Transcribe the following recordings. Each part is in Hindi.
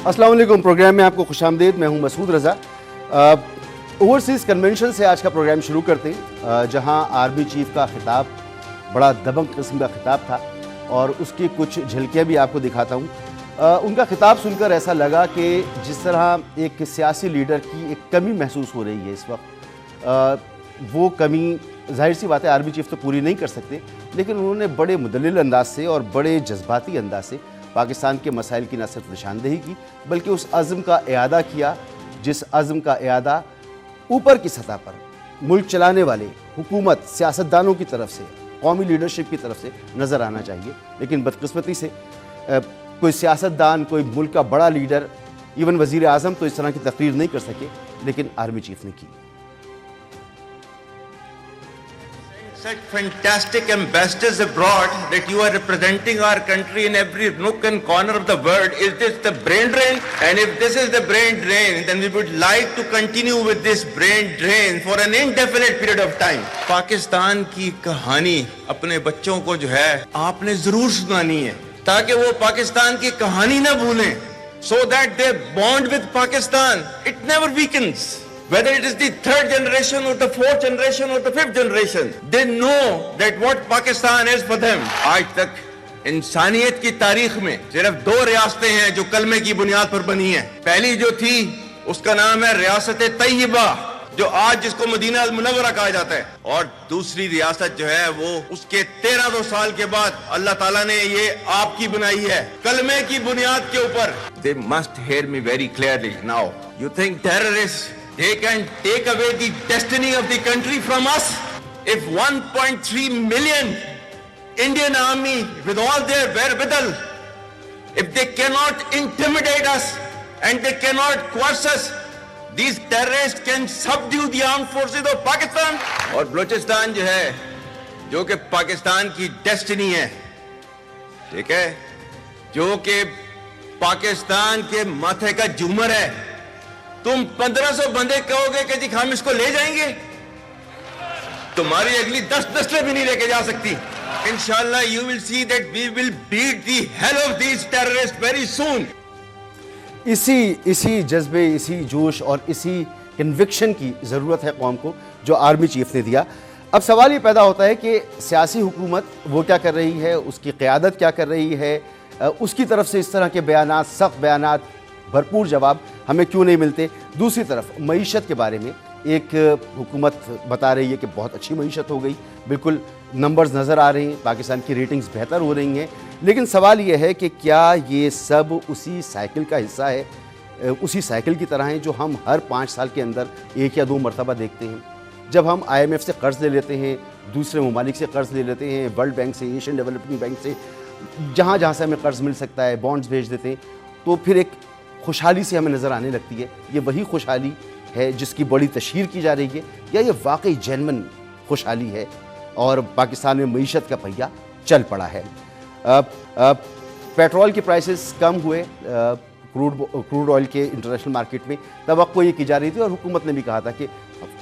अस्सलाम वालेकुम। प्रोग्राम में आपको खुशामदीद। मैं हूं मसूद रज़ा। ओवरसीज़ कन्वेंशन से आज का प्रोग्राम शुरू करते हैं, जहां आर्मी चीफ का खिताब बड़ा दबंग किस्म का खिताब था और उसकी कुछ झलकियां भी आपको दिखाता हूं। उनका खिताब सुनकर ऐसा लगा कि जिस तरह एक सियासी लीडर की एक कमी महसूस हो रही है इस वक्त, वो कमी जाहिर सी बात है आर्मी चीफ तो पूरी नहीं कर सकते, लेकिन उन्होंने बड़े मुदल्लिल अंदाज से और बड़े जज्बाती अंदाज से पाकिस्तान के मसाइल की न सिर्फ निशानदेही की बल्कि उस अज़्म का इआदा किया जिस अज़्म का इआदा ऊपर की सतह पर मुल्क चलाने वाले हुकूमत, सियासतदानों की तरफ से, कौमी लीडरशिप की तरफ से नज़र आना चाहिए। लेकिन बदकिस्मती से कोई सियासतदान, कोई मुल्क का बड़ा लीडर, इवन वज़ीर आज़म तो इस तरह की तकरीर नहीं कर सके, लेकिन आर्मी चीफ ने की। Such fantastic ambassadors abroad that you are representing our country in every nook and corner of the world. Is this the brain drain? And if this is the brain drain, then we would like to continue with this brain drain for an indefinite period of time. Pakistan की कहानी अपने बच्चों को जो है आपने जरूर सुनानी है ताकि वो पाकिस्तान की कहानी ना भूलें, so that their bond with Pakistan it never weakens. Whether it is the third generation or the fourth generation or the fifth generation, they know that what Pakistan is for them. आज तक इंसानियत की तारीख में सिर्फ 2 रियासतें हैं जो कलमे की बुनियाद पर बनी हैं। पहली जो थी उसका नाम है रियासत तैयबा, जो आज जिसको मदीना अल मुनव्वरा कहा जाता है, और दूसरी रियासत जो है वो उसके 1300 साल के बाद अल्लाह ताला ने ये आपकी बनाई है कलमे की बुनियाद के ऊपर। They must hear me very clearly now. You think terrorists they can take away the destiny of the country from us? If 1.3 million Indian army with all their wherewithal, if they cannot intimidate us and they cannot coerce us, these terrorists can subdue the armed forces of Pakistan. और बलूचिस्तान जो है, जो कि पाकिस्तान की डेस्टिनी है, ठीक है, जो कि पाकिस्तान के माथे का झूमर है, तुम 1500 बंदे कहोगे कि जी हम इसको ले जाएंगे, तुम्हारी अगली 10 नस्लें भी नहीं लेके जा सकती। इंशाल्लाह you will see that we will beat the hell of these terrorists very soon. इसी जज्बे, इसी जोश और इसी कन्विक्शन की ज़रूरत है कौम को जो आर्मी चीफ ने दिया। अब सवाल ये पैदा होता है कि सियासी हुकूमत वो क्या कर रही है, उसकी क़यादत क्या कर रही है, उसकी तरफ से इस तरह के बयानात, सख्त बयानात, भरपूर जवाब हमें क्यों नहीं मिलते। दूसरी तरफ मईशत के बारे में एक हुकूमत बता रही है कि बहुत अच्छी मईशत हो गई, बिल्कुल नंबर्स नज़र आ रहे हैं, पाकिस्तान की रेटिंग्स बेहतर हो रही हैं। लेकिन सवाल ये है कि क्या ये सब उसी साइकिल का हिस्सा है, उसी साइकिल की तरह है जो हम हर 5 साल के अंदर 1 या 2 मरतबा देखते हैं। जब हम IMF से कर्ज़ ले लेते हैं, दूसरे ममालिक से कर्ज़ ले लेते हैं, वर्ल्ड बैंक से, एशियन डेवलपमेंट बैंक से, जहाँ जहाँ से हमें कर्ज़ मिल सकता है, बॉन्ड्स भेज देते हैं, तो फिर एक खुशहाली से हमें नज़र आने लगती है। ये वही खुशहाली है जिसकी बड़ी तशहीर की जा रही है, या ये वाकई जेन्युइन खुशहाली है और पाकिस्तान में मईशत का पहिया चल पड़ा है। पेट्रोल के प्राइसेस कम हुए क्रूड ऑयल के इंटरनेशनल मार्केट में, तवक्को ये की जा रही थी और हुकूमत ने भी कहा था कि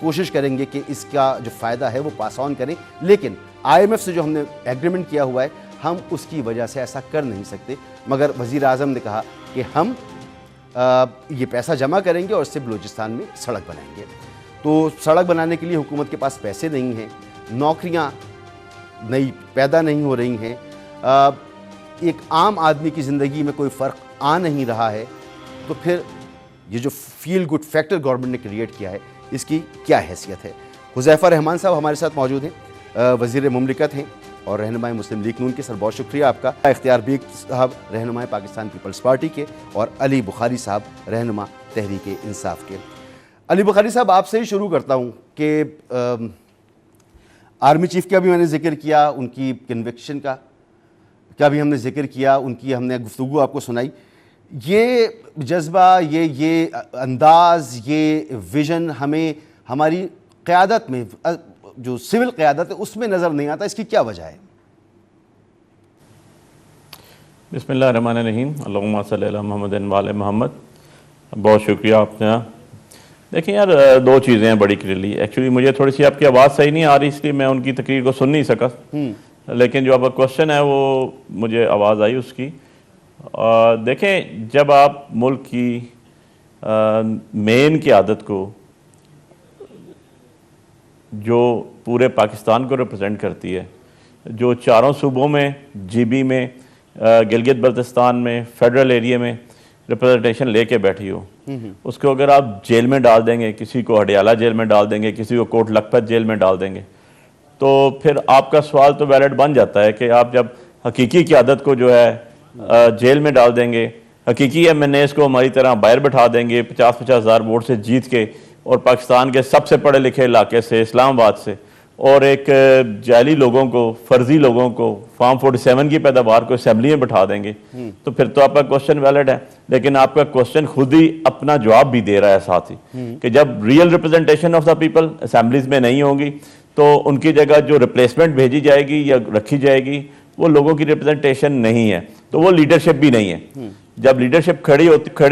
कोशिश करेंगे कि इसका जो फ़ायदा है वो पास ऑन करें, लेकिन IMF से जो हमने एग्रीमेंट किया हुआ है हम उसकी वजह से ऐसा कर नहीं सकते। मगर वज़ीर आज़म ने कहा कि हम ये पैसा जमा करेंगे और इससे बलूचिस्तान में सड़क बनाएंगे। तो सड़क बनाने के लिए हुकूमत के पास पैसे नहीं हैं, नौकरियां नई पैदा नहीं हो रही हैं, एक आम आदमी की ज़िंदगी में कोई फ़र्क आ नहीं रहा है, तो फिर ये जो फील गुड फैक्टर गवर्नमेंट ने क्रिएट किया है इसकी क्या हैसियत है। हुज़ैफ़ा रहमान साहब हमारे साथ मौजूद हैं, वज़ीर मुमलिकत हैं और रहनुमाए मुस्लिम लीग नून के। सर बहुत शुक्रिया आपका। इख्तियार बेग साहब रहनुमाए पाकिस्तान पीपल्स पार्टी के और अली बुखारी साहब रहनुमा तहरीक इंसाफ के। अली बुखारी साहब आपसे ही शुरू करता हूँ कि आर्मी चीफ का भी मैंने जिक्र किया, उनकी कन्विक्शन का भी हमने जिक्र किया, उनकी हमने गुफ्तगू आपको सुनाई। ये जज्बा, ये अंदाज़, ये विज़न हमें हमारी क़यादत में, जो सिविल क़यादत है उसमें नज़र नहीं आता, इसकी क्या वजह है? बिस्मिल्लाहिर्रहमानिर्रहीम, अल्लाहुम्मा सल्ली अला मुहम्मदिन व आले मुहम्मद। बहुत शुक्रिया आपने। देखिए यार, 2 चीज़ें हैं बड़ी क्लियरली। एक्चुअली मुझे थोड़ी सी आपकी आवाज़ सही नहीं आ रही, इसलिए मैं उनकी तकरीर को सुन नहीं सका, लेकिन जो आपका क्वेश्चन है वो मुझे आवाज़ आई उसकी। देखें, जब आप मुल्क की मेन क़यादत को, जो पूरे पाकिस्तान को रिप्रेजेंट करती है, जो चारों सूबों में, GB में, गिलगित बल्तिस्तान में, फेडरल एरिया में रिप्रेजेंटेशन लेके बैठी हो, उसको अगर आप जेल में डाल देंगे, किसी को हडियाला जेल में डाल देंगे, किसी को कोट लखपत जेल में डाल देंगे, तो फिर आपका सवाल तो वैलिड बन जाता है कि आप जब हकीकी क़यादत को जो है जेल में डाल देंगे, हकीकी MNAs को हमारी तरह बाहर बैठा देंगे 50-50 हज़ार वोट से जीत के, और पाकिस्तान के सबसे पढ़े लिखे इलाके से, इस्लामाबाद से, और एक जाली लोगों को, फर्जी लोगों को, फॉर्म 47 की पैदावार को असेंबली में बैठा देंगे, तो फिर तो आपका क्वेश्चन वैलिड है। लेकिन आपका क्वेश्चन खुद ही अपना जवाब भी दे रहा है साथ ही, कि जब real representation of the people assemblies में नहीं होंगी, तो उनकी जगह जो रिप्लेसमेंट भेजी जाएगी या रखी जाएगी वो लोगों की रिप्रेजेंटेशन नहीं है, तो वो लीडरशिप भी नहीं है। जब लीडरशिप खड़ी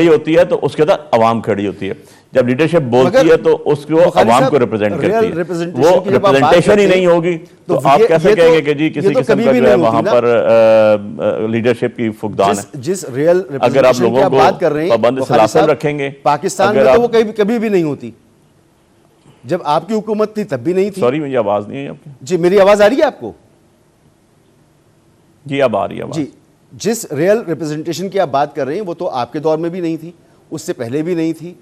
होती है तो उसके साथ अवाम खड़ी होती है। जब लीडरशिप बोलती है तो उसको अवाम को रिप्रेजेंट करती है। वो रिप्रेजेंटेशन ही नहीं होगी तो आप कैसे कहेंगे कि जी किसी किस्म का जो है वहां पर लीडरशिप की फुकदान है। जिस रियल अगर आप लोगों को पाबंद सलासल रखेंगे, पाकिस्तान में तो वो कभी भी नहीं होती। जब आपकी हुकूमत थी तब भी नहीं थी। सॉरी, मुझे आवाज नहीं है आपकी। जी, मेरी आवाज आ रही है आपको? जी, अब आ रही है जी। जिस रियल रिप्रेजेंटेशन की आप बात कर रहे हैं वो तो आपके दौर में भी नहीं थी, उससे पहले भी नहीं थी,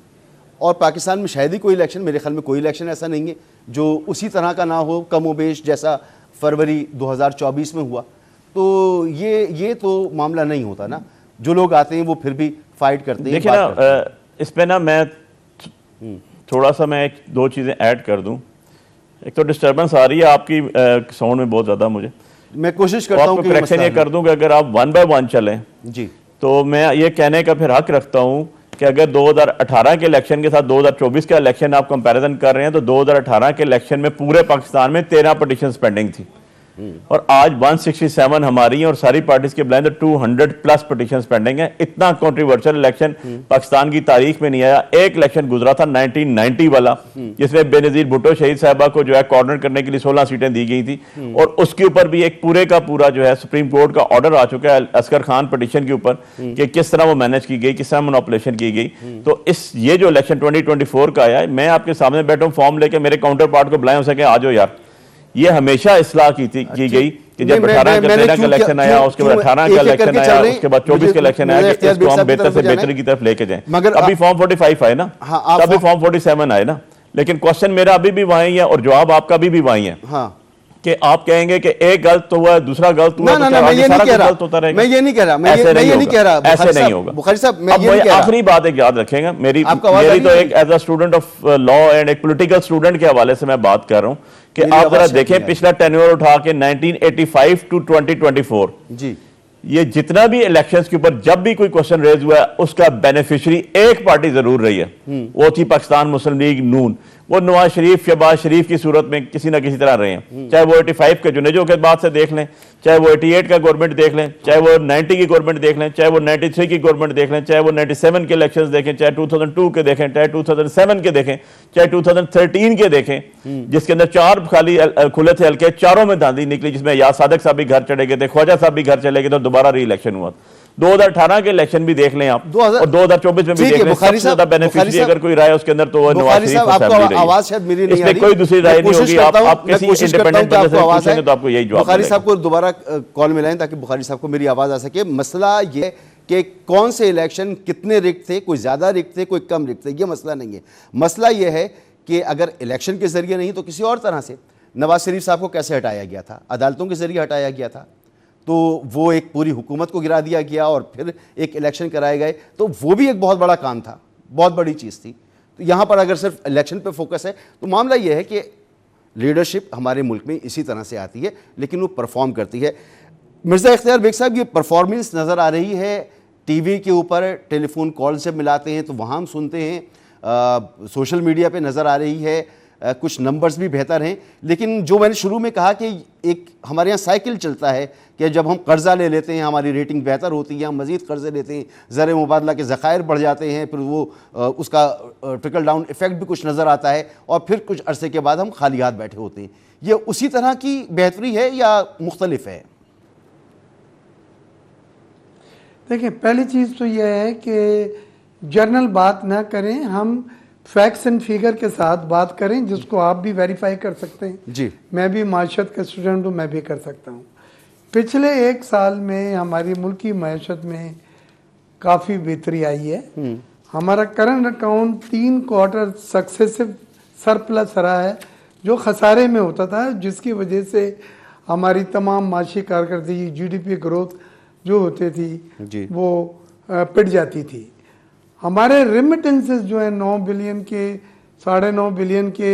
और पाकिस्तान में शायद ही कोई इलेक्शन, मेरे ख्याल में कोई इलेक्शन ऐसा नहीं है जो उसी तरह का ना हो, कम व बेश जैसा फरवरी 2024 में हुआ। तो ये तो मामला नहीं होता ना, जो लोग आते हैं वो फिर भी फाइट करते हैं। देखिए ना, इस पे ना मैं थोड़ा सा मैं एक दो चीज़ें ऐड कर दूं। एक तो डिस्टर्बेंस आ रही है आपकी साउंड में बहुत ज़्यादा, मुझे मैं कोशिश करता हूं कि करेक्शन ये कर दूं कि अगर आप 1 बाय 1 चलें जी, तो मैं ये कहने का फिर हक रखता हूं कि अगर 2018 के इलेक्शन के साथ 2024 का इलेक्शन आप कंपैरिजन कर रहे हैं तो 2018 के इलेक्शन में पूरे पाकिस्तान में 13 पिटीशन पेंडिंग थी और आज 167 हमारी हैं और सारी पार्टीज के ब्लाइंड 200+ पिटीशन पेंडिंग है। इतना कंट्रोवर्शियल इलेक्शन पाकिस्तान की तारीख में नहीं आया। एक इलेक्शन गुजरा था 1990 वाला, जिसमें बेनजीर भुट्टो शहीद साहबा को जो है कॉर्नर करने के लिए 16 सीटें दी गई थी और उसके ऊपर भी एक पूरे का पूरा जो है सुप्रीम कोर्ट का ऑर्डर आ चुका है असगर खान पिटीशन के ऊपर कि किस तरह वो मैनेज की गई, किस तरह मोनोपोलेशन की गई। तो ये जो इलेक्शन 2024 का आया है, मैं आपके सामने बैठा हूं फॉर्म लेके, मेरे काउंटर पार्ट को बुलाए हो सके आ जाओ यार। ये हमेशा इस्लाह की गई कि जब 18 का 13 का इलेक्शन आया, उसके बाद 18 का इलेक्शन आया, उसके बाद 24 का इलेक्शन आया कि इसको हम बेहतर से बेहतरी की तरफ लेके जाएं। मगर अभी फॉर्म 45 आए ना, तभी फॉर्म 47 आए ना, लेकिन क्वेश्चन मेरा अभी भी वहीं है और जवाब आपका भी वहीं है कि आप कहेंगे कि एक गलत हुआ, दूसरा गलत हुआ, मैं ये नहीं कह रहा, मैं ये नहीं कह रहा, ऐसे नहीं होगा बुखारी साहब। आखिरी बात एक याद रखेगा, मेरी तो एक as a student of law and एक पॉलिटिकल स्टूडेंट के हवाले से मैं बात कर रहा हूं कि आप जरा देखें पिछला टेन्योर उठा के 1985 टू 2024 जी, ये जितना भी इलेक्शंस के ऊपर जब भी कोई क्वेश्चन रेज हुआ है उसका बेनिफिशियरी एक पार्टी जरूर रही है, वो थी पाकिस्तान मुस्लिम लीग नून। वो नवाज शरीफ, शहबाज शरीफ की सूरत में किसी ना किसी तरह रहे हैं, चाहे वो 85 के जुनेजो के बाद से देख लें, चाहे वो 88 का गवर्नमेंट देख लें, चाहे वो 90 की गवर्नमेंट देख लें, चाहे वो 93 की गवर्नमेंट देख लें, चाहे वो 97 के इलेक्शंस देखें, चाहे 2002 के देखें, चाहे 2007 के देखें, चाहे 2013 के देखें, जिसके अंदर 4 खाली खुले थे हल्के, चारों में धांधली निकली, जिसमें याद सादक साहब भी घर चले गए थे, ख्वाजा साहब भी घर चले गए थे, दोबारा री इलेक्शन हुआ। 2018 के इलेक्शन भी देख लें आप, और 2024 में भी देख लें, सबसे ज्यादा बेनिफिशियरी अगर कोई राय उसके अंदर तो नवाज शरीफ साहब, आवाज शायद मेरी नहीं आ रही, कोई दूसरी राय नहीं होगी। आप किसी इंडिपेंडेंट पर्सन से पूछेंगे तो आपको यही जवाब। बुखारी साहब को दोबारा कॉल मिलाएं ताकि बुखारी साहब को मेरी आवाज आ सके। मसला ये कि कौन से इलेक्शन कितने रिक्त थे, कोई ज्यादा रिक्त थे, कोई कम रिक्त थे, ये मसला नहीं है। मसला ये है कि अगर इलेक्शन के जरिए नहीं तो किसी और तरह से नवाज शरीफ साहब को कैसे हटाया गया था, अदालतों के जरिए हटाया गया था, तो वो एक पूरी हुकूमत को गिरा दिया गया और फिर एक इलेक्शन कराए गए, तो वो भी एक बहुत बड़ा काम था, बहुत बड़ी चीज़ थी। तो यहाँ पर अगर सिर्फ इलेक्शन पे फोकस है तो मामला ये है कि लीडरशिप हमारे मुल्क में इसी तरह से आती है, लेकिन वो परफॉर्म करती है। मिर्ज़ा इख्तियार बेग साहब, ये परफॉर्मेंस नज़र आ रही है टीवी के ऊपर, टेलीफोन कॉल से मिलाते हैं तो वहाँ हम सुनते हैं, सोशल मीडिया पे नज़र आ रही है, कुछ नंबर्स भी बेहतर हैं, लेकिन जो मैंने शुरू में कहा कि एक हमारे यहाँ साइकिल चलता है कि जब हम कर्ज़ा ले लेते हैं हमारी रेटिंग बेहतर होती है, हम मज़ीद कर्ज़े लेते हैं, ज़र मुबादला के ज़खायर बढ़ जाते हैं, फिर वो उसका ट्रिकल डाउन इफ़ेक्ट भी कुछ नज़र आता है और फिर कुछ अरसे के बाद हम खाली हाथ बैठे होते हैं। ये उसी तरह की बेहतरी है या मुख्तलिफ है? देखिए, पहली चीज़ तो यह है कि जर्नल बात ना करें, हम फैक्ट्स एंड फिगर के साथ बात करें, जिसको आप भी वेरीफाई कर सकते हैं। जी। मैं भी माशत का स्टूडेंट हूँ, मैं भी कर सकता हूँ। पिछले 1 साल में हमारी मुल्की मैशत में काफ़ी बेहतरी आई है। हमारा current account 3 quarter successive surplus रहा है, जो खसारे में होता था, जिसकी वजह से हमारी तमाम माशी कारकर्दगी, जीडीपी ग्रोथ जो होती थी वो पिट जाती थी। हमारे रेमिटेंसेस जो है 9 बिलियन के, 9.5 बिलियन के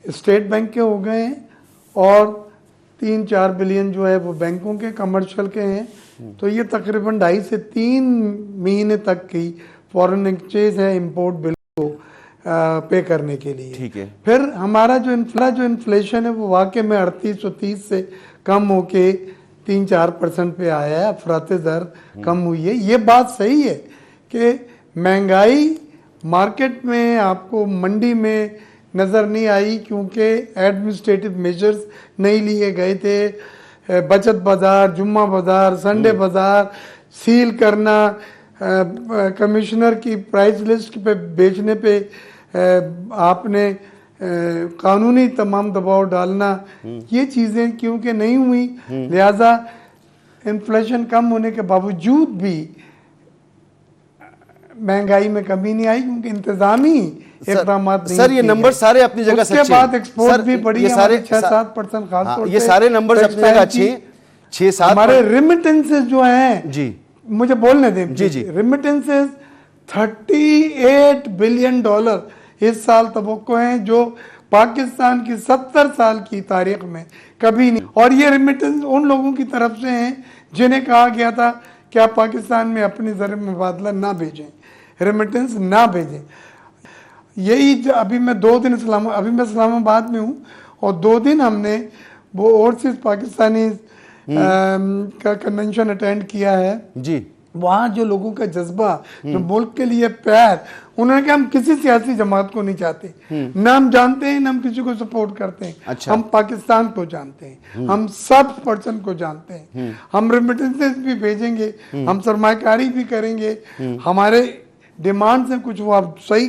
स्टेट बैंक के हो गए हैं और 3-4 बिलियन जो है वो बैंकों के, कमर्शियल के हैं। तो ये तकरीबन 2.5 से 3 महीने तक की फॉरेन एक्सचेंज है इम्पोर्ट बिल को पे करने के लिए। ठीक है। फिर हमारा जो इन्फ्लेशन है वो वाकई में 3830 से कम होके 3-4% पे आया है, अफराते दर कम हुई है। ये बात सही है कि महंगाई मार्केट में आपको मंडी में नज़र नहीं आई, क्योंकि एडमिनिस्ट्रेटिव मेजर्स नहीं लिए गए थे। बचत बाज़ार, जुम्मा बाज़ार, संडे बाज़ार सील करना, कमिश्नर की प्राइस लिस्ट पे बेचने पे आपने कानूनी तमाम दबाव डालना, ये चीज़ें क्योंकि नहीं हुई, लिहाजा इन्फ्लेशन कम होने के बावजूद भी महंगाई में कमी नहीं आई, क्योंकि इंतजामी इक़दाम नहीं। सर, ये नंबर सारे अपनी जगह सच्चे हैं। उसके बाद एक्सपोर्ट भी बढ़ी है, 6-7% खासतौर से। ये सारे नंबर अपनी जगह अच्छे हैं। 6-7 हमारे रेमिटेंसेस जो हैं, जी मुझे बोलने दें। जी। रेमिटेंसेस $38 बिलियन इस साल तवक्को हैं, जो पाकिस्तान की 70 साल की तारीख में कभी नहीं। और ये रेमिटेंस उन लोगों की तरफ से हैं जिन्हें कहा गया था कि आप पाकिस्तान में अपनी ज़र मुबादला ना भेजें, रेमिटेंस ना भेजें। यही अभी मैं 2 दिन अभी मैं इस्लामाबाद में हूँ और 2 दिन हमने वो ओवरसीज पाकिस्तानी का कन्वेंशन अटेंड किया है जी। वहाँ जो लोगों का जज्बा, जो मुल्क के लिए प्यार, उन्होंने कहा हम किसी सियासी जमात को नहीं चाहते, ना हम जानते हैं, ना हम किसी को सपोर्ट करते हैं। अच्छा। हम पाकिस्तान को जानते हैं, हम सब पर्सन को जानते हैं, हम रेमिटेंसेस भी भेजेंगे, हम सरमाकारी भी करेंगे, हमारे डिमांड से कुछ वो आप सही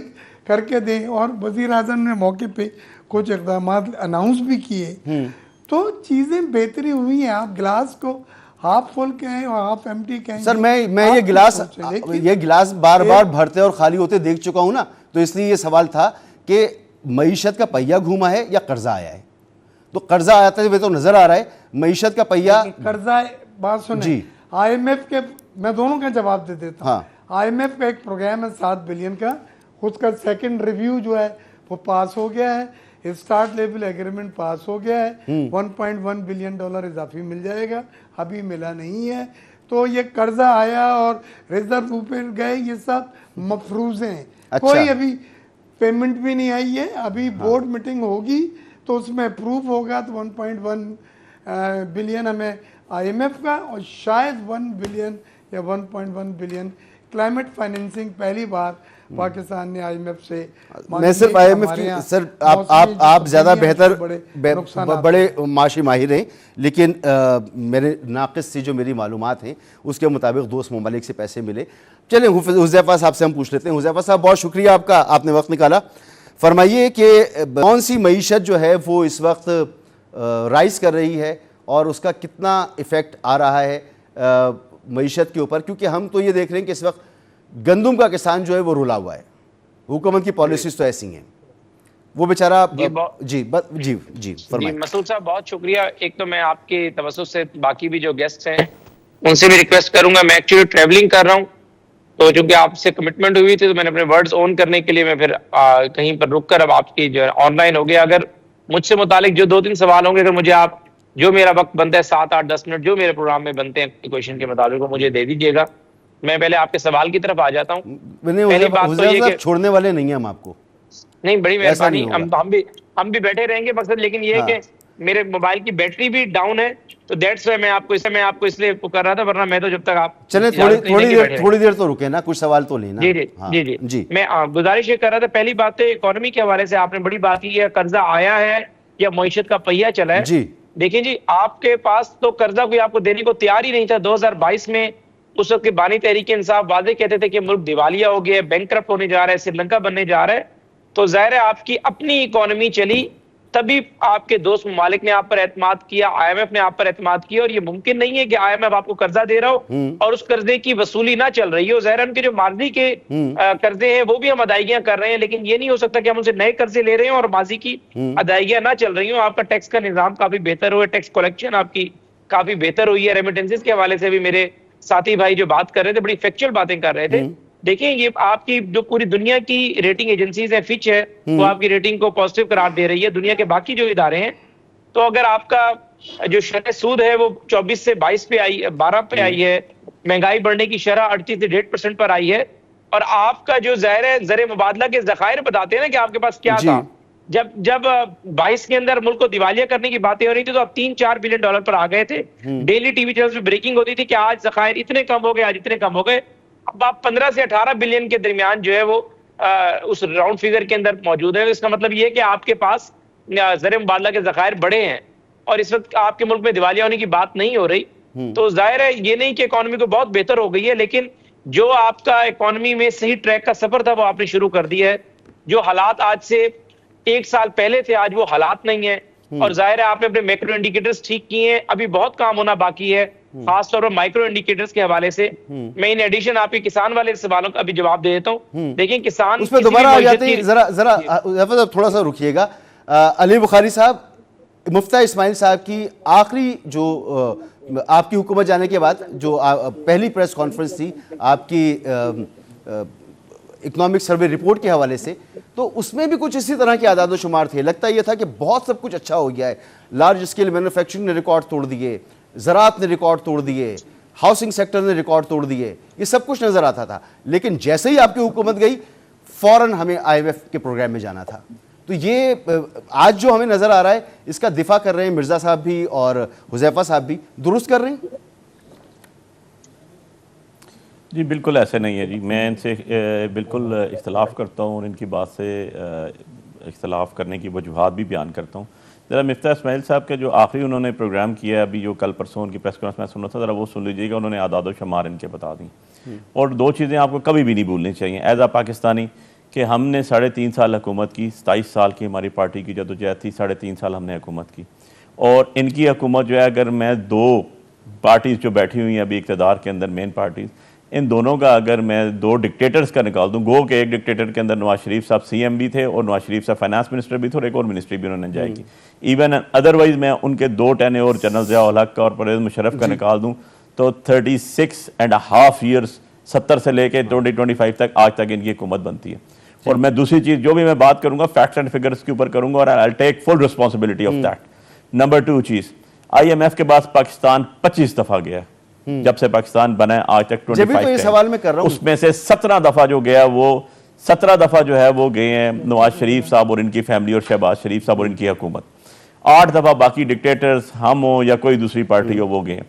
करके दें। और वजीर आज़म ने मौके पे कुछ इक़दाम अनाउंस भी किए, तो चीज़ें बेहतरी हुई हैं। आप गिलास को हाफ फुल कहें और हाफ एम्प्टी कहें। सर, मैं ये गिलास बार बार भरते और खाली होते देख चुका हूं ना, तो इसलिए ये सवाल था कि मईशत का पहिया घूमा है या कर्जा आया है। तो कर्जा आया था वे तो नजर आ रहा है, मईशत का पहिया कर्जा। बात सुने, IMF के, मैं दोनों का जवाब दे देता हूँ। IMF का एक प्रोग्राम है 7 बिलियन का, उसका सेकंड रिव्यू जो है वो पास हो गया है, स्टार्ट लेवल एग्रीमेंट पास हो गया है, $1.1 बिलियन इजाफी मिल जाएगा, अभी मिला नहीं है। तो ये कर्जा आया और रिजर्व ऊपर गए, ये सब मफरूज़े हैं। अच्छा। कोई अभी पेमेंट भी नहीं आई है। अभी बोर्ड मीटिंग होगी तो उसमें अप्रूव होगा, तो 1.1 बिलियन हमें IMF का और शायद 1 बिलियन या 1.1 बिलियन क्लाइमेट फाइनेंसिंग पहली बार पाकिस्तान ने IMF से। मैं सिर्फ IMF की, सर आप ज़्यादा बेहतर बड़े माशी माहिर हैं, लेकिन मेरे नाक़िस से जो मेरी मालूमात हैं उसके मुताबिक दोस्त ममालिक से पैसे मिले। चलें हुज़ैफ़ा साहब से हम पूछ लेते हैं। हुज़ैफ़ा साहब, बहुत शुक्रिया आपका, आपने वक्त निकाला। फरमाइए कि कौन सी मईशत जो है वो इस वक्त राइज़ कर रही है और उसका कितना इफ़ेक्ट आ रहा है मईशत के ऊपर, क्योंकि हम तो ये देख रहे हैं कि इस वक्त गंदुम का किसान जो है वो रुला हुआ है। हुकूमत की पॉलिसीज तो ऐसी हैं, वो बेचारा जी मसूद साहब, बहुत शुक्रिया। एक तो मैं आपके तवज्जुह से बाकी भी जो गेस्ट हैं उनसे भी रिक्वेस्ट करूंगा। मैं एक्चुअली ट्रैवलिंग कर रहा हूं, तो चूंकि आपसे कमिटमेंट हुई थी तो मैंने अपने वर्ड्स ऑन करने के लिए मैं फिर कहीं पर रुक कर अब आपकी जो है ऑनलाइन हो गया। अगर मुझसे मुतालिक जो 2-3 सवाल होंगे, अगर मुझे आप जो मेरा वक्त बनता है 7-8-10 मिनट जो मेरे प्रोग्राम में बनते हैं क्वेश्चन के मुताबिक, वो मुझे दे दीजिएगा। मैं पहले आपके सवाल की तरफ आ जाता हूँ। पहली बात तो ये कि छोड़ने वाले नहीं हैं हम आपको। नहीं, बड़ी मेहरबानी, हम भी बैठे रहेंगे मकसद, लेकिन ये है कि मेरे मोबाइल की बैटरी भी डाउन है, तो दैट्स व्हाई मैं आपको इसलिए कर रहा था, वरना मैं तो जब तक आप चले थोड़ी देर तो रुके ना, कुछ सवाल तो लेना। जी। मैं गुजारिश ये कर रहा था, पहली बात तो इकोनॉमी के हवाले से आपने बड़ी बात की है, कर्जा आया है या मईशत का पहिया चला है। जी देखिए जी, आपके पास तो कर्जा कोई आपको देने को तैयार ही नहीं था। 2022 में उस वक्त के बानी तहरीक इंसाफ वादे कहते थे कि मुल्क दिवालिया हो गया, बैंकक्रप्ट होने जा रहा है, श्रीलंका बनने जा रहा है। तो जाहिर है आपकी अपनी इकोनॉमी चली, तभी आपके दोस्त ममालिक ने आप पर एतमाद किया, IMF ने आप पर एतमाद किया। और ये मुमकिन नहीं है कि IMF आपको कर्जा दे रहा हो और उस कर्जे की वसूली ना चल रही हो। जाहिर है उनके जो माजी के कर्जे हैं वो भी हम अदायगियां कर रहे हैं, लेकिन ये नहीं हो सकता कि हम उनसे नए कर्जे ले रहे हैं और माजी की अदायगियां ना चल रही हो। आपका टैक्स का निजाम काफी बेहतर हुआ, टैक्स कलेक्शन आपकी काफी बेहतर हुई है। रेमिटेंसेस के हवाले से भी मेरे साथी भाई जो बात कर रहे थे, बड़ी फैक्चुअल बातें कर रहे थे। देखिए ये आपकी जो पूरी दुनिया की रेटिंग एजेंसीज है, फिच है, वो आपकी रेटिंग को पॉजिटिव करार दे रही है, दुनिया के बाकी जो इदारे हैं। तो अगर आपका जो शरह सूद है वो 24 से 22 पे आई, 12 पे आई है, महंगाई बढ़ने की शरह 38 से 1.5% पर आई है, और आपका जो ज़ाहिर है ज़र मुबादला के ज़खायर बताते हैं ना कि आपके पास क्या था। जब 22 के अंदर मुल्क को दिवालिया करने की बातें हो रही थी तो आप 3-4 बिलियन डॉलर पर आ गए थे। डेली टीवी चैनल्स पे ब्रेकिंग होती थी कि आज ज़खायर इतने कम हो गए, आज इतने कम हो गए। अब आप 15 से 18 बिलियन के दरमियान जो है वो उस राउंड फिगर के अंदर मौजूद है। इसका मतलब ये है कि आपके पास ज़र मुबादला के ज़खायर बड़े हैं और इस वक्त आपके मुल्क में दिवालिया होने की बात नहीं हो रही। तो जाहिर है ये नहीं कि इकोनॉमी को बहुत बेहतर हो गई है, लेकिन जो आपका इकोनॉमी में सही ट्रैक का सफर था वो आपने शुरू कर दिया है। जो हालात आज से 1 साल पहले थे आज वो हालात नहीं है, और जाहिर है आपने अपने मैक्रो इंडिकेटर्स ठीक किए हैं। अभी बहुत काम होना बाकी है, खासतौर पर माइक्रो इंडिकेटर्स के हवाले से। मैं इन एडिशन आपके किसान वाले सवालों का अभी जवाब दे देता हूँ। देखिए किसान उसमें दोबारा आ जाते हैं, जरा थोड़ा सा रुकिएगा। अली बुखारी साहब, मुफ्ता इस्माइल साहब की आखिरी जो आपकी हुकूमत जाने के बाद जो पहली प्रेस कॉन्फ्रेंस थी आपकी इकोनॉमिक सर्वे रिपोर्ट के हवाले से, तो उसमें भी कुछ इसी तरह के आदाद व शुमार थे। लगता यह था कि बहुत सब कुछ अच्छा हो गया है, लार्ज स्केल मैन्युफैक्चरिंग ने रिकॉर्ड तोड़ दिए, ज़राअत ने रिकॉर्ड तोड़ दिए, हाउसिंग सेक्टर ने रिकॉर्ड तोड़ दिए, ये सब कुछ नज़र आता था। लेकिन जैसे ही आपकी हुकूमत गई फ़ौरन हमें IMF के प्रोग्राम में जाना था। तो ये आज जो हमें नज़र आ रहा है इसका दिफा कर रहे हैं मिर्ज़ा साहब भी और हुज़ैफ़ा साहब भी, दुरुस्त कर रहे हैं? जी बिल्कुल ऐसे नहीं है जी, मैं इनसे बिल्कुल इख्तलाफ करता हूँ और इनकी बात से इख्तलाफ करने की वजूहात भी बयान करता हूँ। ज़रा मुफ्ता इस्माइल साहब का जो आखिरी उन्होंने प्रोग्राम किया अभी जो कल परसों उनकी प्रेस कॉन्फ्रेंस में सुना था, ज़रा वो सुन लीजिएगा। उन्होंने आदाद व शुमार इनके बता दी, और 2 चीज़ें आपको कभी भी नहीं भूलनी चाहिए एज आ पाकिस्तानी कि हमने 3.5 साल हुकूमत की, 27 साल की हमारी पार्टी की जदोजहद थी, 3.5 साल हमने हुकूमत की। और इनकी हुकूमत जो है, अगर मैं 2 पार्टीज़ जो बैठी हुई हैं अभी इक़्तिदार के अंदर, मेन पार्टीज़, इन दोनों का अगर मैं 2 डिक्टेटर्स का निकाल दूँ, गो के एक डिक्टेटर के अंदर नवाज शरीफ साहब CM भी थे और नवाज शरीफ साहब फाइनेंस मिनिस्टर भी थे और एक और मिनिस्ट्री भी उन्होंने जाएगी। इवन अदरवाइज मैं उनके 2 टेने और जनरल ज़िया-उल हक का और परवेज़ मुशर्रफ का निकाल दूँ तो 36.5 ईयर्स 70 से लेके 2025 तक आज तक इनकी हुकूमत बनती है। और मैं दूसरी चीज़ जो भी मैं बात करूँगा फैक्ट्स एंड फिगर्स के ऊपर करूँगा और I take full responsibility of that. Number 2 चीज़, IMF के पास पाकिस्तान 25 दफ़ा गया जब से पाकिस्तान बना है आज तक 25 तो ये सवाल मैं कर रहा हूं, उसमें से 17 दफ़ा जो गया वो 17 दफ़ा जो है वो गए हैं नवाज शरीफ साहब और इनकी फैमिली और शहबाज शरीफ साहब और इनकी हुकूमत। 8 दफ़ा बाकी डिक्टेटर्स हम हो या कोई दूसरी पार्टी हो वो गए हैं।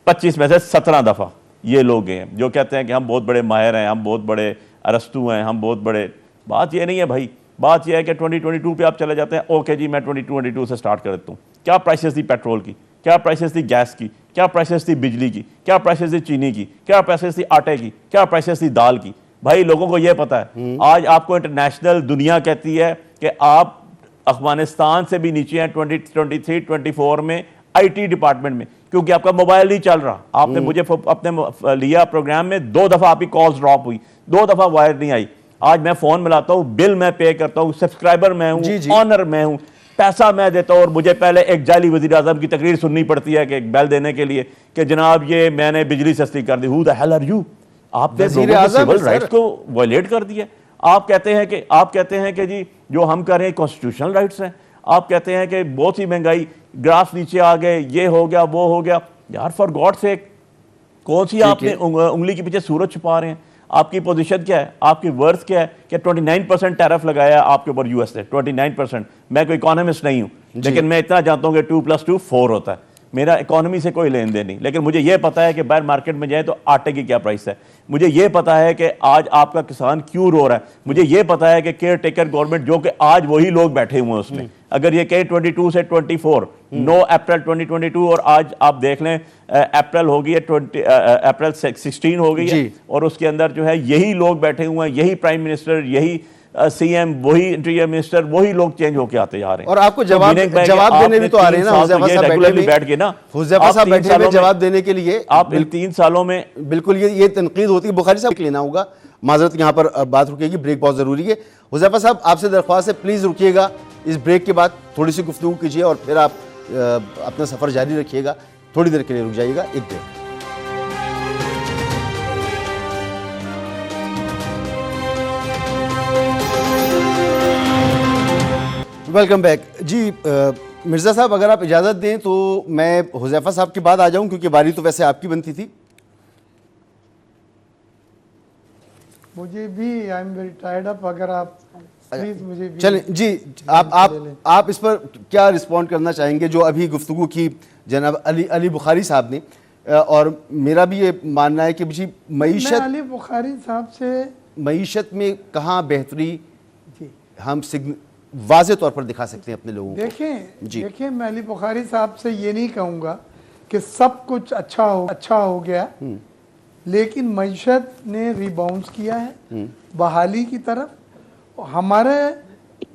25 में से 17 दफ़ा ये लोग गए हैं जो कहते हैं कि हम बहुत बड़े माहिर हैं, हम बहुत बड़े अरस्तू हैं, हम बहुत बड़े। बात ये नहीं है भाई, बात यह है कि 2022 पे आप चले जाते हैं। ओके जी, मैं 2022 से स्टार्ट कर देता हूँ। क्या प्राइसेस थी पेट्रोल की, क्या प्राइसेस थी गैस की, क्या प्राइसेस थी बिजली की, क्या प्राइसेस थी चीनी की, क्या प्राइसेस थी आटे की, क्या प्राइसेस थी दाल की। भाई लोगों को यह पता है। आज आपको इंटरनेशनल दुनिया कहती है कि आप अफगानिस्तान से भी नीचे हैं 2023-24 में IT डिपार्टमेंट में, क्योंकि आपका मोबाइल नहीं चल रहा। आपने मुझे अपने लिया प्रोग्राम में 2 दफ़ा आपकी कॉल्स ड्रॉप हुई, 2 दफ़ा वायर नहीं आई। आज मैं फ़ोन मिलाता हूँ, बिल मैं पे करता हूँ, सब्सक्राइबर मैं हूँ, ऑनर मैं हूँ, पैसा मैं देता हूँ, और मुझे पहले एक जाली वज़ीर आज़म की तकरीर सुननी पड़ती है कि एक बिल देने के लिए कि जनाब ये मैंने बिजली सस्ती कर दी। Who the hell are you? आपने सिविल राइट्स को वायलेट कर दिया। आप कहते हैं कि जी जो हम कर रहे हैं कॉन्स्टिट्यूशनल राइट्स हैं। आप कहते हैं कि बहुत सी महंगाई, ग्राफ नीचे आ गए, ये हो गया वो हो गया। यार फॉर गॉड सेक, कौन सी आपने उंगली के पीछे सूरज छुपा रहे हैं? आपकी पोजीशन क्या है, आपकी वर्थ क्या है कि 29% टैरिफ लगाया आपके ऊपर US ने, 29%। मैं कोई इकोनॉमिस्ट नहीं हूं, लेकिन मैं इतना जानता हूं कि 2 + 2 4 होता है। मेरा इकोनॉमी से कोई लेन देन नहीं, लेकिन मुझे यह पता है कि बाहर मार्केट में जाए तो आटे की क्या प्राइस है, मुझे ये पता है कि आज आपका किसान क्यों रो रहा है, मुझे ये पता है कि केयर टेकर गवर्नमेंट, जो कि आज वही लोग बैठे हुए हैं उसमें, अगर ये कहे 22 से 24 9 अप्रैल 2022 और आज आप देख लें अप्रैल हो गई है, अप्रैल 16 हो गई है, और उसके अंदर जो है यही लोग बैठे हुए हैं, यही प्राइम मिनिस्टर, यही सीएम, वही इंटीरियर मिनिस्टर, वही लोग चेंज होके आते जा रहे हैं। और आपको जवाब देने भी तो आ रहे हैं ना हुज़ैफा साहब बैठ के ना, हुज़ैफा साहब बैठे हुए जवाब देने के लिए। आप इन 3 सालों में बिल्कुल ये तनकीद होती है। बुखारी साहब लेना होगा, माजरत यहाँ पर बात रुकेगी, ब्रेक बहुत ज़रूरी है। हुज़ैफा साहब आपसे दरख्वास्त है, प्लीज़ रुकिएगा, इस ब्रेक के बाद थोड़ी सी गुफ्तगू कीजिए और फिर आप अपना सफ़र जारी रखिएगा। थोड़ी देर के लिए रुक जाइएगा, एक ब्रेक। वेलकम बैक जी। मिर्ज़ा साहब अगर आप इजाज़त दें तो मैं हुज़ैफा साहब के बाद आ जाऊं, क्योंकि बारी तो वैसे आपकी बनती थी। मुझे भी I am very tired up, अगर आप प्लीज मुझे भी चलें जी। आप इस पर क्या रिस्पॉन्ड करना चाहेंगे जो अभी गुफ्तगू की जनाब अली बुखारी साहब ने, और मेरा भी ये मानना है कि जी मईशत, अली बुखारी साहब से मईशत में कहाँ बेहतरी हम वाज़े तौर पर दिखा सकते हैं अपने लोगों को। देखें मैं अली बुखारी साहब से ये नहीं कहूँगा कि सब कुछ अच्छा हो गया, लेकिन मईशत ने रिबाउंस किया है बहाली की तरफ। हमारे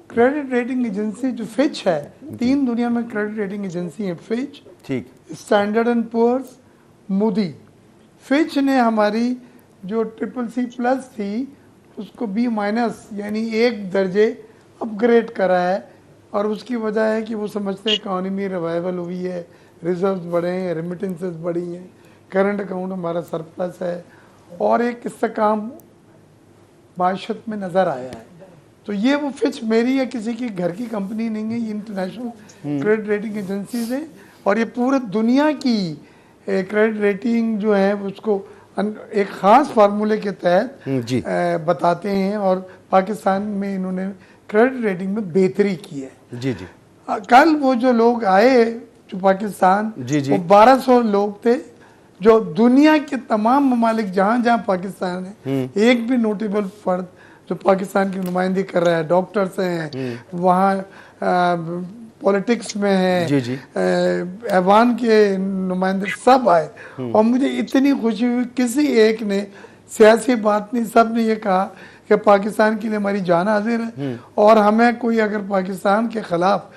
क्रेडिट रेटिंग एजेंसी जो फिच है, 3 दुनिया में क्रेडिट रेटिंग एजेंसी है, फिच, ठीक, Standard and Poor's, Moody. Fitch ने हमारी जो CCC+ थी उसको B- यानी 1 दर्जे अपग्रेड करा है, और उसकी वजह है कि वो समझते हैं इकॉनमी रिवाइवल हुई है, रिजर्व्स बढ़े हैं, रेमिटेंसेस बढ़ी हैं, करंट अकाउंट हमारा सरप्लस है, और एक इस्तेकाम माशत में नज़र आया है। तो ये वो फिच मेरी या किसी की घर की कंपनी नहीं है, ये इंटरनेशनल क्रेडिट रेटिंग एजेंसीज हैं, और ये पूरे दुनिया की क्रेडिट रेटिंग जो है उसको एक ख़ास फार्मूले के तहत बताते हैं, और पाकिस्तान में इन्होंने क्रेडिट रेटिंग में बेहतरी की है। जी जी। कल वो जो लोग आए जो पाकिस्तान, वो 1200 लोग थे, जो दुनिया के तमाम ममालिक जहाँ जहाँ पाकिस्तान है, एक भी नोटेबल फर्द जो पाकिस्तान की नुमाइंदगी कर रहा है, डॉक्टर्स हैं वहाँ, पॉलिटिक्स में है, ऐवान के नुमाइंदे सब आए, और मुझे इतनी खुशी हुई, किसी एक ने सियासी बात नहीं, सब ने ये कहा कि पाकिस्तान के लिए हमारी जान हाजिर है, और हमें कोई अगर पाकिस्तान के खिलाफ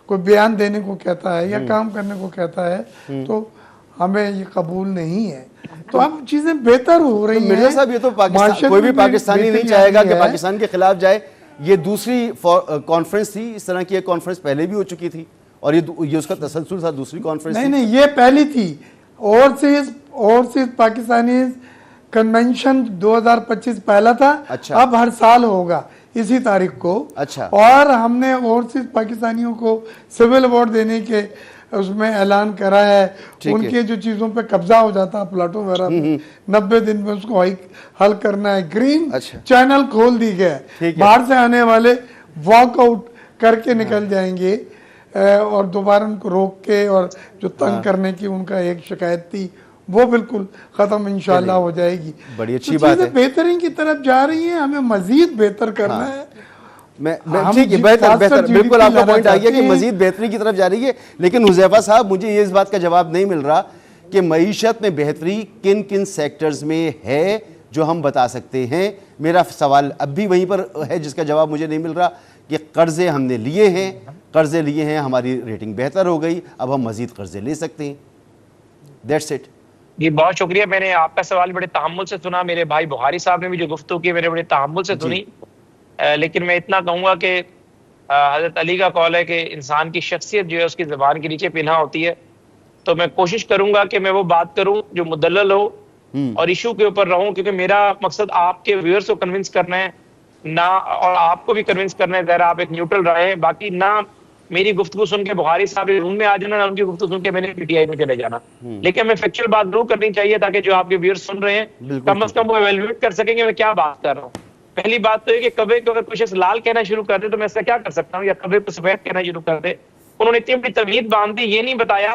कोई बयान देने को कहता है या काम करने को कहता है तो हमें ये कबूल नहीं है। तो अब चीजें बेहतर हो रही हैं। मिर्जा साहब, ये तो पाकिस्तान, कोई भी पाकिस्तानी नहीं चाहेगा कि पाकिस्तान के खिलाफ जाए। ये दूसरी कॉन्फ्रेंस थी, इस तरह की एक कॉन्फ्रेंस पहले भी हो चुकी थी, और ये उसका तसलसल था, दूसरी कॉन्फ्रेंस नहीं, ये पहली थी। ओवरसीज पाकिस्तानी कन्वेंशन 2025 पहला था। अच्छा। अब हर साल होगा इसी तारीख को। अच्छा। और हमने ओवरसीज पाकिस्तानियों को सिविल अवार्ड देने के उसमें ऐलान करा है। उनके जो चीजों पे कब्जा हो जाता है प्लाटों वगैरह पे, 90 दिन में उसको हल करना है। ग्रीन चैनल खोल दी गया है, बाहर से आने वाले वॉकआउट करके निकल जाएंगे, और दोबारा उनको रोक के, और जो तंग करने की उनका एक शिकायत थी वो बिल्कुल खत्म इंशाल्लाह हो जाएगी। बड़ी अच्छी बात है, बेहतरीन की तरफ जा रही है, हमें मजीद बेहतर करना है। ठीक है, बेहतर बिल्कुल आपका पॉइंट आ गया कि मजीद बेहतरी की तरफ जा रही है। लेकिन हुज़ैफा साहब, मुझे ये इस बात का जवाब नहीं मिल रहा कि मईशत में बेहतरी किन किन सेक्टर्स में है जो हम बता सकते हैं। मेरा सवाल अब भी वहीं पर है जिसका जवाब मुझे नहीं मिल रहा कि कर्जे हमने लिए हैं, हमारी रेटिंग बेहतर हो गई, अब हम मजीद कर्जे ले सकते हैं। That's it. जी बहुत शुक्रिया। मैंने आपका सवाल बड़े तहम्मुल से सुना, मेरे भाई बुखारी साहब ने भी जो गुफ्तगू की मैंने बड़े तहम्मुल से सुनी। लेकिन मैं इतना कहूँगा कि हज़रत अली का कौल है कि इंसान की शख्सियत जो है उसकी ज़बान के नीचे पिन्हा होती है। तो मैं कोशिश करूँगा कि मैं वो बात करूँ जो मुदल्लल हो और इशू के ऊपर रहूँ, क्योंकि मेरा मकसद आपके व्यूअर्स को कन्विंस करना है ना, और आपको भी कन्विंस करना है, ज़रा आप एक न्यूट्रल रहे। बाकी ना मेरी गुफ्तगू सुन के बुखारी साहब रूम में आ जाना, ना उनकी गुफ्तगू सुन के मैंने पीटीआई में चले जाना। लेकिन मैं फैक्चुअल बात जरूर करनी चाहिए ताकि जो आपके व्यूअर्स सुन रहे हैं कम से कम वो एवेल्युएट कर सकेंगे मैं क्या बात कर रहा हूँ। पहली बात तो है कि कभी को अगर कुछ लाल कहना शुरू कर दे तो मैं इससे क्या कर सकता हूँ, या कभी को सफेद कहना शुरू कर दे। उन्होंने इतनी बड़ी तमीद बांध दी, ये नहीं बताया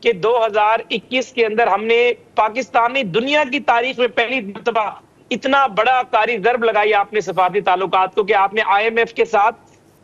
कि 2021 के अंदर हमने पाकिस्तान ने दुनिया की तारीख में पहली मरतबा इतना बड़ा कारी ज़र्ब लगाई आपने सफारती ताल्लुकात को कि आपने IMF के साथ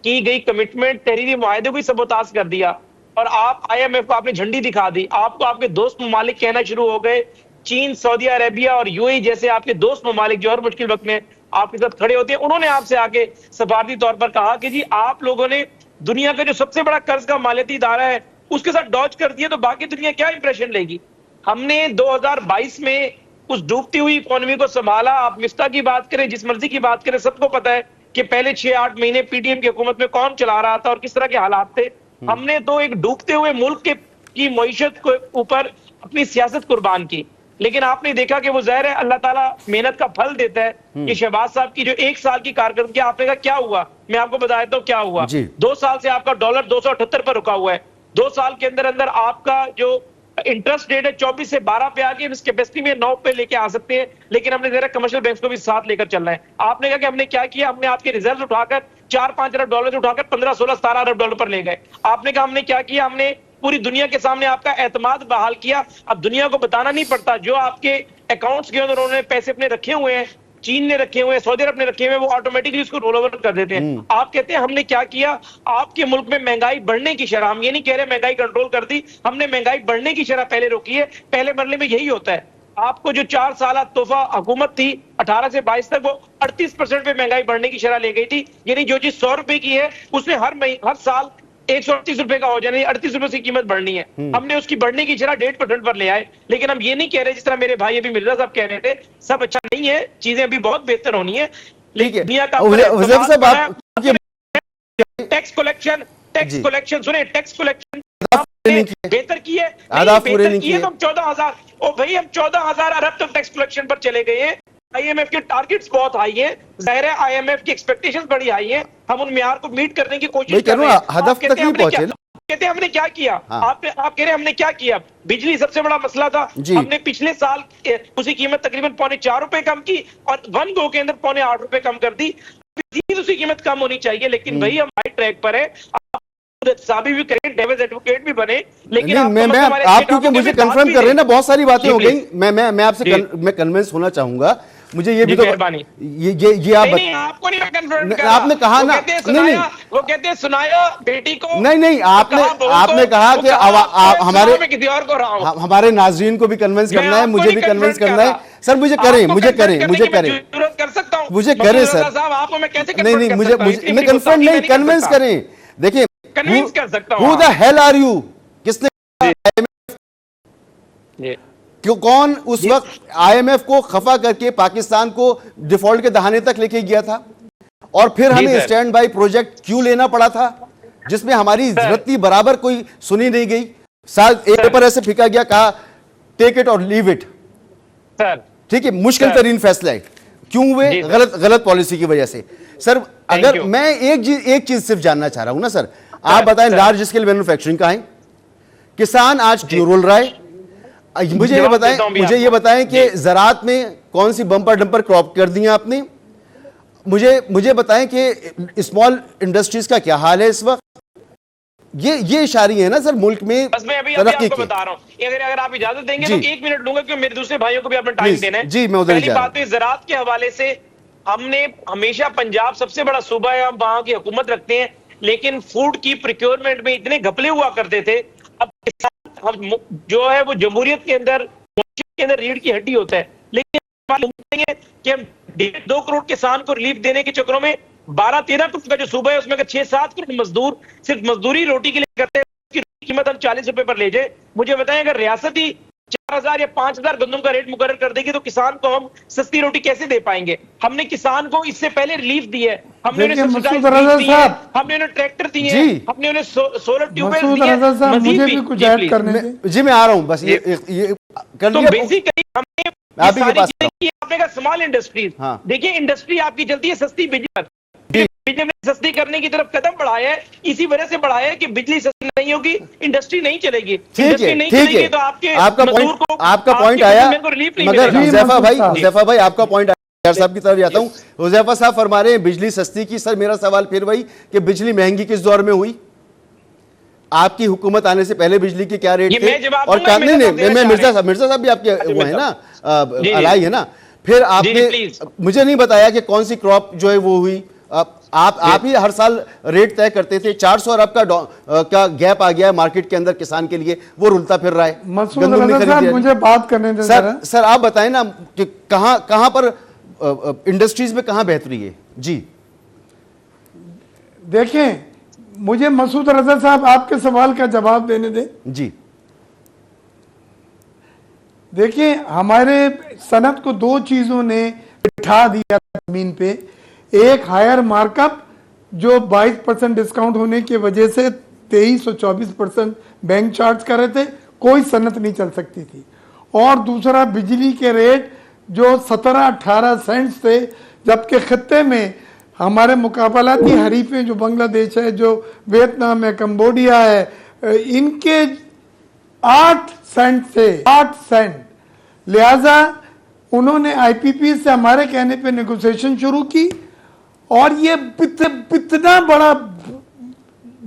की गई कमिटमेंट तहरीरी मुआहदे को ही सबोताज कर दिया और आप IMF को आपने झंडी दिखा दी। आपको आपके दोस्त ममालिक कहना शुरू हो गए, चीन, सऊदी अरेबिया और UAE जैसे आपके दोस्त ममालिक जो हर मुश्किल वक्त में आपके साथ खड़े होते हैं, उन्होंने आपसे आके सफारती तौर पर कहा कि जी आप लोगों ने दुनिया का जो सबसे बड़ा कर्ज का मालियाती इदारा है उसके साथ डॉज कर दिया, तो बाकी दुनिया क्या इंप्रेशन लेगी। हमने 2022 में उस डूबती हुई इकोनॉमी को संभाला। आप मिफ्ता की बात करें, जिस मर्जी की बात करें, सबको पता है कि पहले 6-8 महीने PTM की हुकूमत में कौन चला रहा था और किस तरह के हालात थे। हमने तो एक डूबते हुए मुल्क की मईशत के ऊपर अपनी सियासत कुर्बान की, लेकिन आपने देखा कि वो ज़ाहिर है अल्लाह ताला मेहनत का फल देता है। कि शहबाज साहब की जो 1 साल की कारकर्दगी, आपने कहा क्या हुआ, मैं आपको बता देता हूं क्या हुआ। 2 साल से आपका डॉलर 278 पर रुका हुआ है। 2 साल के अंदर अंदर आपका जो इंटरेस्ट रेट है 24 से 12 पे आ गई, इस कैपेसिटी में 9 पे लेके आ सकते हैं, लेकिन हमने जरा कमर्शियल बैंक्स को भी साथ लेकर चलना है। आपने कहा कि हमने क्या किया, हमने आपके रिजर्व उठाकर 4-5 अरब डॉलर उठाकर 15-16-17 अरब डॉलर पर ले गए। आपने कहा हमने क्या किया, हमने पूरी दुनिया के सामने आपका एतमाद बहाल किया। अब दुनिया को बताना नहीं पड़ता, जो आपके अकाउंट्स के अंदर उन्होंने पैसे अपने रखे हुए हैं, चीन ने रखे हुए हैं, सऊदी अरब ने रखे हुए हैं, वो ऑटोमेटिकली उसको रोल ओवर कर देते हैं। आप कहते हैं हमने क्या किया, आपके मुल्क में महंगाई बढ़ने की शरह, हम ये नहीं कह रहे महंगाई कंट्रोल कर दी, हमने महंगाई बढ़ने की शरह पहले रोकी है। पहले मरले में यही होता है। आपको जो 4 साल तोहफा हुकूमत थी 18 से 22 तक, वो 38% पे महंगाई बढ़ने की शरह ले गई थी। यानी जो चीज 100 रुपए की है उसने हर साल 138 रुपए का हो जाना, 38 रुपए की कीमत बढ़नी है। हमने उसकी बढ़ने की शरह 1.5% पर ले आए। लेकिन हम ये नहीं कह रहे, जिस तरह मेरे भाई अभी मिर्जा साहब कह रहे थे, सब अच्छा नहीं है, चीजें अभी बहुत बेहतर होनी है। लेकिन दुनिया का टैक्स कलेक्शन सुने, टैक्स कलेक्शन बेहतर की है, बेहतर की है। तो हम 14,000 ओ भाई, हम 14,000 अरब तक टैक्स कलेक्शन पर चले गए हैं। IMF के टारगेट्स बहुत हाई हैं, जाहिर है IMF की एक्सपेक्टेशंस बड़ी हाई हैं, हम उन मियार को मीट करने की कोशिश कर रहे हैं। हदफ तक नहीं पहुंचे। कहते हैं हमने क्या किया, आप कह रहे हैं हमने क्या किया। बिजली सबसे बड़ा मसला था, हमने पिछले साल उसी कीमत तकरीबन 4.25 रुपए कम की और 1 गो के अंदर 8.25 रुपए कम कर दी। उसी कीमत कम होनी चाहिए, लेकिन भाई हम हाई ट्रैक पर है। साबी भी करें, डेविस एडवोकेट भी बने, लेकिन आप क्योंकि मुझे कंफर्म कर रहे हैं ना, बहुत सारी बातें हो गई। मैं आपसे मैं कन्विंस होना चाहूंगा। मुझे ये भी तो ये आप आपको नहीं कंफर्म कर, आपने कहा ना, नहीं वो कहते हैं सुनाया बेटी को, नहीं आपने कहा कि हमारे नाजरीन को भी कन्विंस करना है, मुझे भी कन्विंस करना है। सर मुझे करें कर सकता हूं, मुझे करें सर साहब, आपको मैं कैसे नहीं मुझे कंफर्म नहीं, कन्विंस करें। देखिए कन्विंस कर सकता हूं। Who the hell are you? किसने क्यों, कौन उस वक्त IMF को खफा करके पाकिस्तान को डिफॉल्ट के दहाने तक लेके गया था, और फिर हमें स्टैंड बाई प्रोजेक्ट क्यों लेना पड़ा था, जिसमें हमारी जरूरत बराबर कोई सुनी नहीं गई। साथ एक पेपर ऐसे फेंका गया, कहा टेक इट और लीव इट। ठीक है, मुश्किल तरीन फैसला है। क्यों हुए? गलत पॉलिसी की वजह से। सर अगर मैं एक चीज सिर्फ जानना चाह रहा हूं ना सर, आप बताएं लार्ज स्केल मैन्युफैक्चरिंग कहां है? किसान आज क्यों रोल रहा है? मुझे ये बताएं कि ज़राअत में कौन सी बम्पर डंपर क्रॉप कर दी आपने। मुझे बताएं कि स्मॉल इंडस्ट्रीज का क्या हाल है इस वक्त। ये इशारे हैं ना सर मुल्क में। बस मैं अभी आपको बता रहा हूं, अगर आप इजाजत देंगे तो 1 मिनट लूंगा, क्योंकि मेरे दूसरे भाइयों को भी अपना टाइम देना है। जी मैं उधर पहली बात तो ज़राअत के हवाले से, हमने हमेशा, पंजाब सबसे बड़ा सूबा है, हम वहां की हुकूमत रखते हैं, लेकिन फूड की प्रोक्योरमेंट में इतने घपले हुआ करते थे। अब हम जो है वो जमहूरियत के अंदर रीढ़ की हड्डी होता है, लेकिन कि हम 2 करोड़ किसान को रिलीफ देने के चक्करों में 12-13 करोड़ का जो सूबा है उसमें अगर 6-7 करोड़ मजदूर सिर्फ मजदूरी रोटी के लिए करते हैं, उसकी कीमत हम 40 रुपए पर ले जाए। मुझे बताएं, अगर रियासत ही 4,000 या 5,000 गंदम का रेट मुकर्रर कर देगी तो किसान को हम सस्ती रोटी कैसे दे पाएंगे? हमने किसान को इससे पहले रिलीफ दी है, हमने उन्हें सब्सिडाइज दी है, हमने उन्हें ट्रैक्टर दिए हैं, हमने उन्हें सोलर ट्यूबवेल दिए हैं। मुझे भी कुछ ऐड करने दे। जी मैं आ रहा हूं, बस ये कर लिया। तो बेसिकली हमने आपने कहा स्मॉल इंडस्ट्रीज, देखिए इंडस्ट्री आपकी चलती है सस्ती बिजली, बिजली में सस्ती करने की तरफ कदम बढ़ाया है, इसी वजह से बढ़ाया है कि बिजली सस्ती नहीं होगी, इंडस्ट्री नहीं चलेगी। इंडस्ट्री नहीं चलेगी तो आपका पॉइंट आया, मगर हुज़ैफा भाई आपका पॉइंट आया। साहब की तरफ जाता हूं। हुज़ैफा साहब फरमा रहे हैं बिजली सस्ती की। सर मेरा सवाल फिर वही कि बिजली महंगी किस दौर में हुई? आपकी हुकूमत आने से पहले बिजली के क्या रेट थे? और नहीं, मिर्जा साहब भी आपके वो है ना, अलाई है ना। फिर जी, आपने प्लीज। मुझे नहीं बताया कि कौन सी क्रॉप जो है वो हुई। आप ही हर साल रेट तय करते थे। 400 अरब का गैप आ गया है मार्केट के अंदर किसान के लिए, वो रुलता फिर रहा है। मसूद गंदम नहीं रजा खरीदी साहब, जा रही। मुझे बात करने दें जरा। सर आप बताएं ना कि कहां पर इंडस्ट्रीज में कहां बेहतरी है। जी देखें, मुझे मसूद रजा साहब आपके सवाल का जवाब देने दें। जी देखिए, हमारे सनत को दो चीजों ने बिठा दिया जमीन पे। एक हायर मार्कअप जो 22% डिस्काउंट होने की वजह से 23 और 24% बैंक चार्ज कर रहे थे, कोई सनत नहीं चल सकती थी। और दूसरा बिजली के रेट जो 17-18 सेंट्स थे, जबकि खत्ते में हमारे मुकाबलाती हरीफें जो बांग्लादेश है, जो वियतनाम है, कंबोडिया है, इनके 8 सेंट थे, 8 सेंट। लिहाजा उन्होंने आईपीपी से हमारे कहने पे नेगोशिएशन शुरू की और ये इतना बड़ा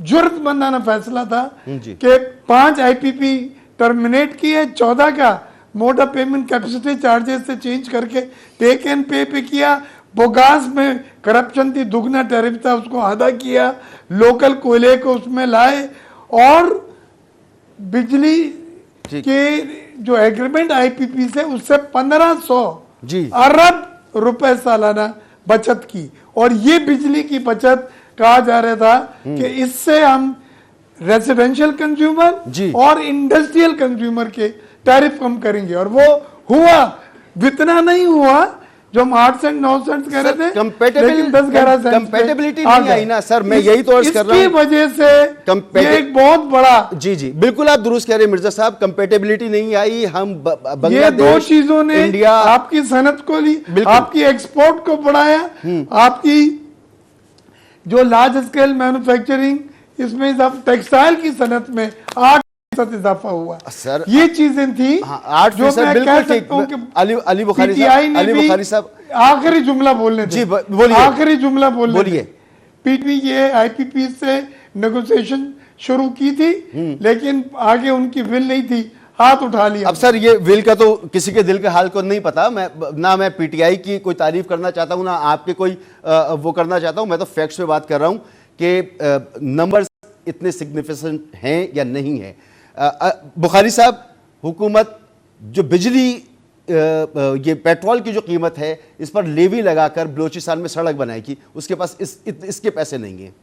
जुर्मंदाना फैसला था कि 5 आईपीपी टर्मिनेट किए, 14 का mode of payment capacity charges से चेंज करके टेक एंड पे किया। बोगास में करप्शन थी, दुगना टैरिफ था, उसको आधा किया, लोकल कोयले को उसमें लाए और बिजली के जो एग्रीमेंट आईपीपी से उससे 1500 अरब रुपए सालाना बचत की। और ये बिजली की बचत कहा जा रहा था कि इससे हम रेजिडेंशियल कंज्यूमर और इंडस्ट्रियल कंज्यूमर के टैरिफ कम करेंगे, और वो हुआ। इतना नहीं हुआ जो हम 8 सेंट 9 सेंट कह रहे थे, लेकिन 10-11 सेंट कंपेटेबिलिटी नहीं आई ना सर। मैं यही तो अर्ज कर रहा हूं, इसकी वजह से ये एक बहुत बड़ा। जी बिल्कुल आप दुरुस्त कह रहे हैं मिर्जा साहब, कंपेटेबिलिटी नहीं आई। हम ये दो चीजों ने इंडिया आपकी सनत को ली, आपकी एक्सपोर्ट को बढ़ाया, आपकी जो लार्ज स्केल मैन्युफैक्चरिंग, इसमें टेक्सटाइल की सनत में 8% इजाफा हुआ सर। ये चीजें थी 8%, जो मैं कह सकता हूं कि अली बुखारी साहब आखिरी जुमला बोलने जी बोलिए, आखिरी जुमला बोलिए। पीपी ये आईपीपी से नेगोशिएशन शुरू की थी, लेकिन आगे उनकी विल नहीं थी, हाथ उठा लिया। अब सर ये विल का तो किसी के दिल के हाल को नहीं पता। मैं पीटीआई की कोई तारीफ करना चाहता हूं, ना आपके कोई वो करना चाहता हूं। मैं तो फैक्ट्स पे बात कर रहा हूं कि नंबर्स इतने सिग्निफिकेंट हैं या नहीं है। बुखारी साहब, हुकूमत जो बिजली ये पेट्रोल की जो कीमत है इस पर लेवी लगाकर बलोचिस्तान में सड़क बनाएगी, उसके पास इसके पैसे नहीं हैं।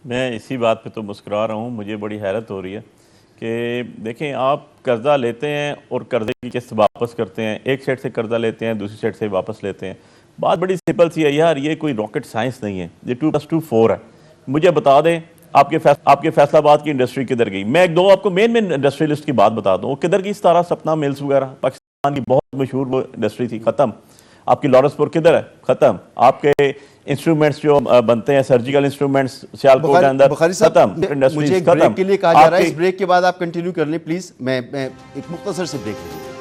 मैं इसी बात पे तो मुस्कुरा रहा हूँ। मुझे बड़ी हैरत हो रही है कि देखें, आप कर्जा लेते हैं और कर्जे की किस्त वापस करते हैं। एक सेट से कर्जा लेते हैं, दूसरी सेट से वापस लेते हैं। बात बड़ी सिंपल सी है यार, ये कोई रॉकेट साइंस नहीं है। ये 2+2 4 है। मुझे बता दें आपके फैसलाबाद की इंडस्ट्री किधर गई। मैं एक दो आपको मेन इंडस्ट्रियलिस्ट की बात बता दूं, वो किधर गई। 17 सपना मिल्स वगैरह पाकिस्तान की बहुत मशहूर वो इंडस्ट्री थी, खत्म। आपकी लॉरेंसपुर किधर है, खत्म। आपके इंस्ट्रूमेंट्स जो बनते हैं, सर्जिकल इंस्ट्रूमेंट्स सियालकोट के अंदर, खत्म। मुझे एक ब्रेक के लिए कहा जा रहा है, इस ब्रेक के बाद आप कंटिन्यू कर लें प्लीज। मैं एक मुख्तसर से ब्रेक लीजिए।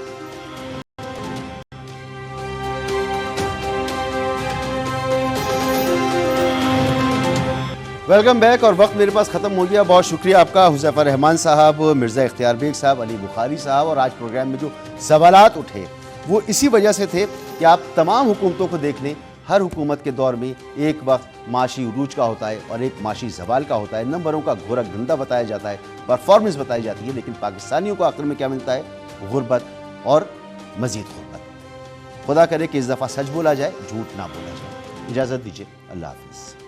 Welcome back. और वक्त मेरे पास ख़त्म हो गया। बहुत शुक्रिया आपका हुज़ैफा रहमान साहब, मिर्ज़ा इख्तियार बेग साहब, अली बुखारी साहब। और आज प्रोग्राम में जो सवालात उठे वो इसी वजह से थे कि आप तमाम हुकूमतों को देख लें, हर हुकूमत के दौर में एक वक्त माशी उरूज का होता है और एक माशी ज़वाल का होता है। नंबरों का घोरक धंधा बताया जाता है, परफॉर्मेंस बताई जाती है, लेकिन पाकिस्तानियों को आखिर में क्या मिलता है? गुर्बत और मज़ीद गुर्बत। खुदा करे कि इस दफ़ा सच बोला जाए, झूठ ना बोला जाए। इजाज़त दीजिए, अल्लाह हाफ़िज़।